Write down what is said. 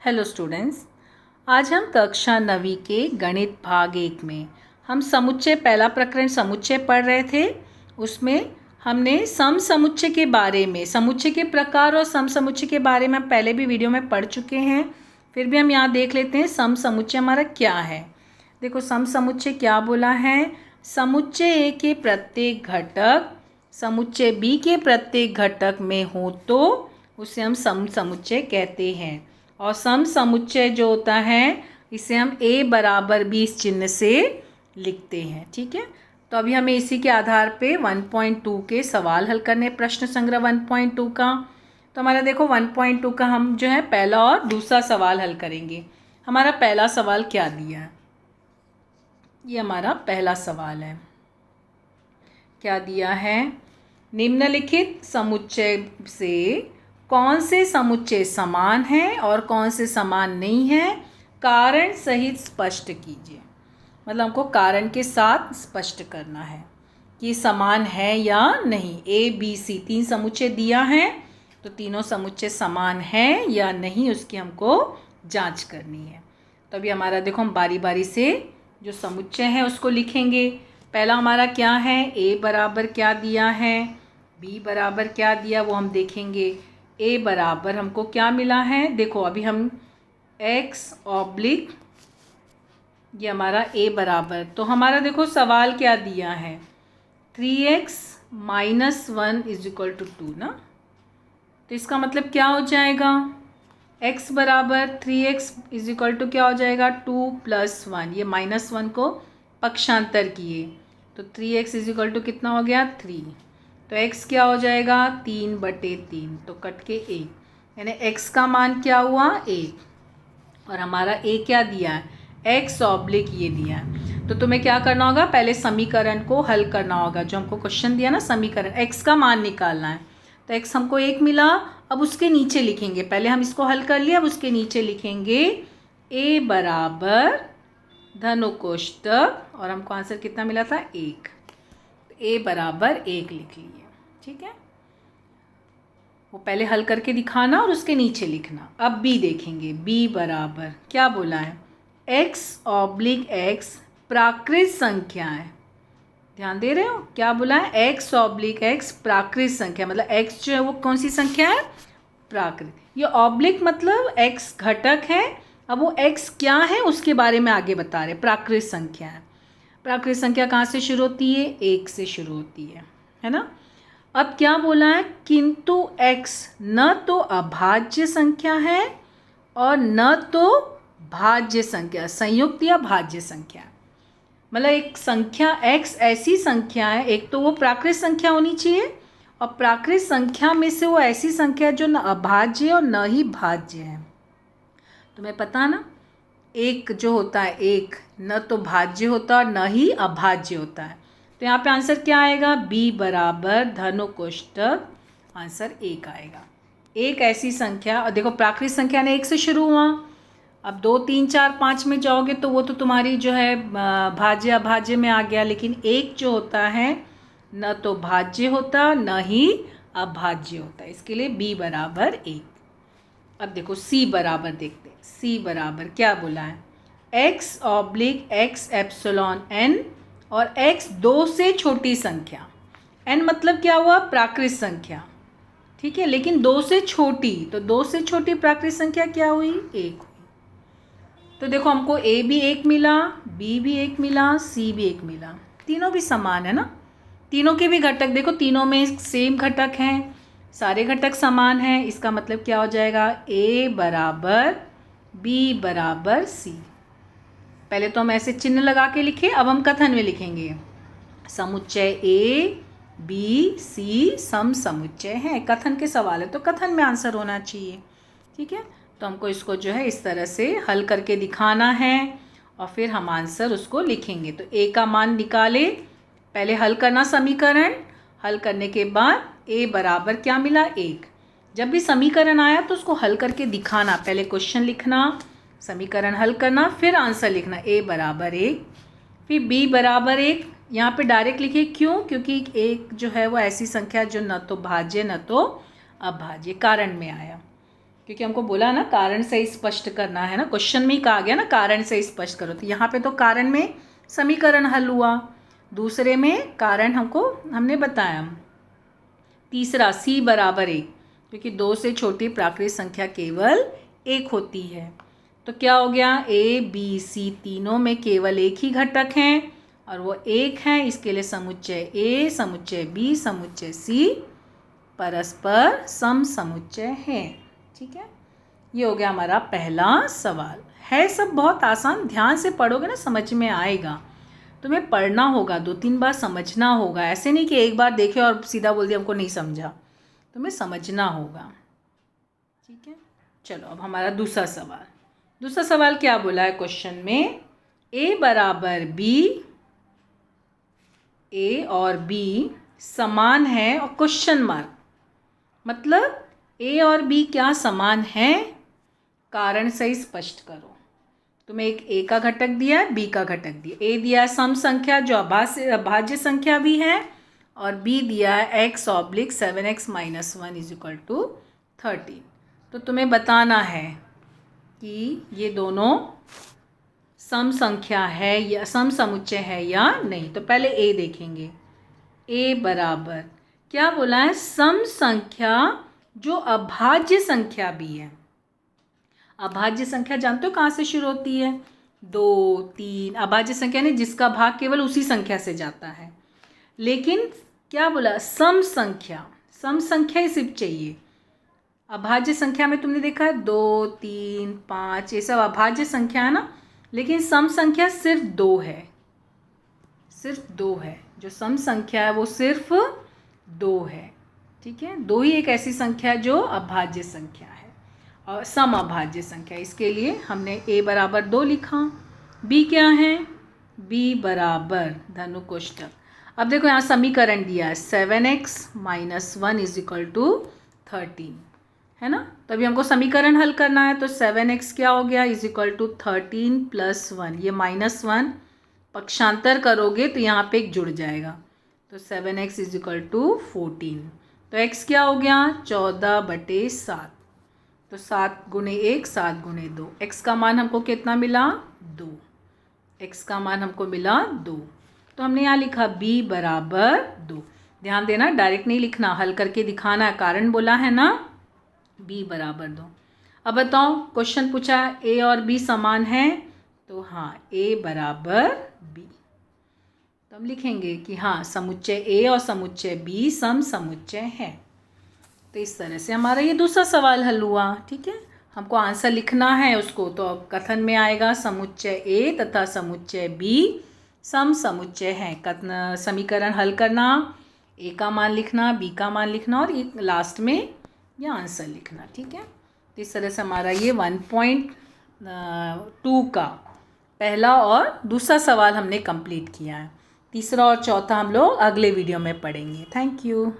Hello students, आज हम कक्षा 9वीं के गणित भाग 1 में हम समुच्चय पहला प्रकरण समुच्चय पढ़ रहे थे। उसमें हमने सम समुच्चय के बारे में, समुच्चय के प्रकार और सम समुच्चय के बारे में पहले भी वीडियो में पढ़ चुके हैं। फिर भी हम यहाँ देख लेते हैं सम समुच्चय हमारा क्या है। देखो सम समुच्चय क्या बोला है, समुच्चय ए के प्रत्येक घटक समुच्चय बी के प्रत्येक घटक में हो तो उसे हम सम समुच्चय कहते हैं। और सम समुच्चय जो होता है इसे हम a बराबर b इस चिन्ह से लिखते हैं। ठीक है, तो अभी हमें इसी के आधार पे 1.2 के सवाल हल करने, प्रश्न संग्रह 1.2 का। तो हमारा देखो 1.2 का हम जो है पहला और दूसरा सवाल हल करेंगे। हमारा पहला सवाल क्या दिया है, ये हमारा पहला सवाल है। क्या दिया है, निम्नलिखित समुच्चय से कौन से समुच्चय समान हैं और कौन से समान नहीं हैं, कारण सहित स्पष्ट कीजिए। मतलब हमको कारण के साथ स्पष्ट करना है कि समान है या नहीं। ए बी सी 3 समुच्चय दिया है, तो तीनों समुच्चय समान हैं या नहीं उसकी हमको जांच करनी है। तो अभी हमारा देखो हम बारी बारी से जो समुच्चय है उसको लिखेंगे। पहला हमारा क्या है, ए बराबर क्या दिया है, बी बराबर क्या दिया वो हम देखेंगे। ए बराबर हमको क्या मिला है, देखो अभी हम x ऑब्लिक ये हमारा ए बराबर, तो हमारा देखो सवाल क्या दिया है 3x - 1 = 2 ना। तो इसका मतलब क्या हो जाएगा, x बराबर 3x = क्या हो जाएगा 2 + 1, ये -1 को पक्षांतर किए तो 3x = कितना हो गया 3। तो x क्या हो जाएगा 3/3, तो कट के 1, यानी x का मान क्या हुआ 1। और हमारा a क्या दिया है x ऑब्लिक ये दिया है। तो तुम्हें क्या करना होगा, पहले समीकरण को हल करना होगा। जो हमको क्वेश्चन दिया ना समीकरण, x का मान निकालना है। तो x हमको 1 मिला, अब उसके नीचे लिखेंगे, पहले हम इसको हल कर लिया, अब उसके नीचे लिखेंगे a बराबर धनु कोष्टक और हमको आंसर कितना मिला था 1। a बराबर 1 लिख लिए। ठीक है, वो पहले हल करके दिखाना और उसके नीचे लिखना। अब b देखेंगे, b बराबर क्या बोला है x ऑब्लिक x प्राकृत संख्या है। ध्यान दे रहे हो, क्या बोला है x ऑब्लिक x प्राकृत संख्या, मतलब x जो है वो कौन सी संख्या है प्राकृत। ये ऑब्लिक मतलब x घटक है, अब वो x क्या है उसके बारे में आगे बता रहे, प्राकृत संख्या है। प्राकृत संख्या कहाँ से शुरू होती है, 1 से शुरू होती है ना। अब क्या बोला है, किंतु x न तो अभाज्य संख्या है और न तो भाज्य संख्या, संयुक्त या भाज्य संख्या। मतलब एक संख्या x ऐसी संख्या है, एक तो वो प्राकृत संख्या होनी चाहिए और प्राकृत संख्या में से वो ऐसी संख्या जो न अभाज्य और न ही भाज्य है। तुम्हें पता ना, एक जो होता है एक न तो भाज्य होता और न ही अभाज्य होता है। तो यहाँ पे आंसर क्या आएगा, b बराबर धनु कोष्टक आंसर 1 आएगा। एक ऐसी संख्या, और देखो प्राकृत संख्या ने 1 से शुरू हुआ, अब 2 3 4 5 में जाओगे तो वो तो तुम्हारी जो है भाज्य अभाज्य में आ गया, लेकिन एक जो होता है न तो भाज्य होता न ही अभाज्य होता, इसके लिए b बराबर 1। अब देखो c बराबर देखते हैं, c बराबर क्या बोला है x oblique x epsilon n और x 2 से छोटी संख्या, n मतलब क्या हुआ प्राकृत संख्या। ठीक है, लेकिन 2 से छोटी, तो 2 से छोटी प्राकृत संख्या क्या हुई 1 हुई। तो देखो हमको a भी 1 मिला, b भी 1 मिला, c भी 1 मिला, तीनों भी समान है ना। तीनों के भी घटक देखो, तीनों में सेम घटक हैं, सारे घटक समान हैं। इसका मतलब क्या हो जाएगा a बराबर b बराबर c। पहले तो हम ऐसे चिन्ह लगा के लिखे, अब हम कथन में लिखेंगे समुच्चय a b c सम समुच्चय है। कथन के सवाल है तो कथन में आंसर होना चाहिए। ठीक है, तो हमको इसको जो है इस तरह से हल करके दिखाना है और फिर हम आंसर उसको लिखेंगे। तो a का मान निकाले, पहले हल करना समीकरण, हल करने के बाद a बराबर क्या मिला 1। जब भी समीकरण आया तो उसको हल करके दिखाना, पहले क्वेश्चन लिखना, समीकरण हल करना, फिर आंसर लिखना a बराबर 1, फिर b बराबर 1। यहाँ पे डायरेक्ट लिखिए, क्यों, क्योंकि एक जो है वो ऐसी संख्या जो न तो भाज्य न तो अभाज्य, कारण में आया। क्योंकि हमको बोला ना कारण से स्पष्ट करना है ना, क्वेश्चन में ही कहा गया ना कारण से स्पष्ट करो। तो यहाँ पे तो कारण में समीकरण हल हुआ, दूसरे में कारण हमने बताया। तीसरा c बराबर 1, क्योंकि 2 से छोटी प्राकृतिक संख्या केवल 1 होती है। तो क्या हो गया, a b c तीनों में केवल एक ही घटक हैं और वो 1 है। इसके लिए समुच्चय a समुच्चय b समुच्चय c परस्पर सम समुच्चय है। ठीक है, ये हो गया हमारा पहला सवाल। है सब बहुत आसान, ध्यान से पढ़ोगे ना समझ में आएगा। तुम्हें पढ़ना होगा, 2-3 बार समझना होगा, ऐसे नहीं कि एक बार देखे और सीधा बोल दिया हमको नहीं समझा, तुम्हें समझना होगा। ठीक है, चलो अब हमारा दूसरा सवाल। दूसरा सवाल क्या बोला है क्वेश्चन में, a बराबर b, a और b समान है और क्वेश्चन मार्क, मतलब a और b क्या समान है, कारण से स्पष्ट करो। तुम्हें एक a का घटक दिया है, b का घटक दिया, a दिया है सम संख्या जो अभाज्य संख्या भी है, और b दिया है x/7x - 1 = 13। तो तुम्हें बताना है कि ये दोनों सम संख्या है या सम समुच्चय है या नहीं। तो पहले a देखेंगे, a बराबर क्या बोला है, सम संख्या जो अभाज्य संख्या भी है। अभाज्य संख्या जानते हो कहाँ से शुरू होती है, 2, 3, अभाज्य संख्या नहीं जिसका भाग केवल उसी संख्या से जाता है। लेकिन क्या बोला, सम संख्या, सम संख्या ही सिर्फ चाहिए। अभाज्य संख्या में तुमने देखा है 2, 3, 5 ये सब अभाज्य संख्या है ना, लेकिन सम संख्या सिर्फ 2 है, सिर्फ 2 है। जो सम संख्या है वो सिर्फ 2 है। ठीक है, 2 ही एक ऐसी संख्या है जो अभाज्य संख्या है और सम अभाज्य संख्या। इसके लिए हमने a बराबर 2 लिखा। b क्या है, b बराबर धनु कोष्ठक। अब देखो यहाँ समीकरण दिया है 7x - 1 = 13 है ना। तो अभी हमको समीकरण हल करना है। तो 7x क्या हो गया, = 13 + 1, ये -1 पक्षांतर करोगे तो यहाँ पे एक जुड़ जाएगा। तो 7x = 14। तो x क्या हो गया, 14/7। तो 7 × 1 7 × 2, x का मान हमको कितना मिला, 2। x का मान हमको मिला 2। तो हमने यहाँ लिखा b बराबर 2। ध्यान देना, डायरेक्ट नहीं लिखना, हल करके दिखाना है, कारण बोला है ना, b बराबर 2। अब बताओ, क्वेश्चन पूछा a और b समान है, तो हाँ a बराबर b। तो हम लिखेंगे कि हाँ समुच्चय a और समुच्चय b सम समुच्चय है। तो इस तरह से हमारा ये दूसरा सवाल हल हुआ। ठीक है, हमको आंसर लिखना है उसको, तो अब कथन में आएगा समुच्चय a तथा समुच्चय b सम समुच्चय है। कथन समीकरण हल करना, a का मान लिखना, b का मान लिखना और लास्ट में ये आंसर लिखना। ठीक है, तो इस तरह से हमारा ये 1.2 का पहला और दूसरा सवाल हमने कंप्लीट किया है। तीसरा और चौथा हम लोग अगले वीडियो में पढ़ेंगे। Thank you.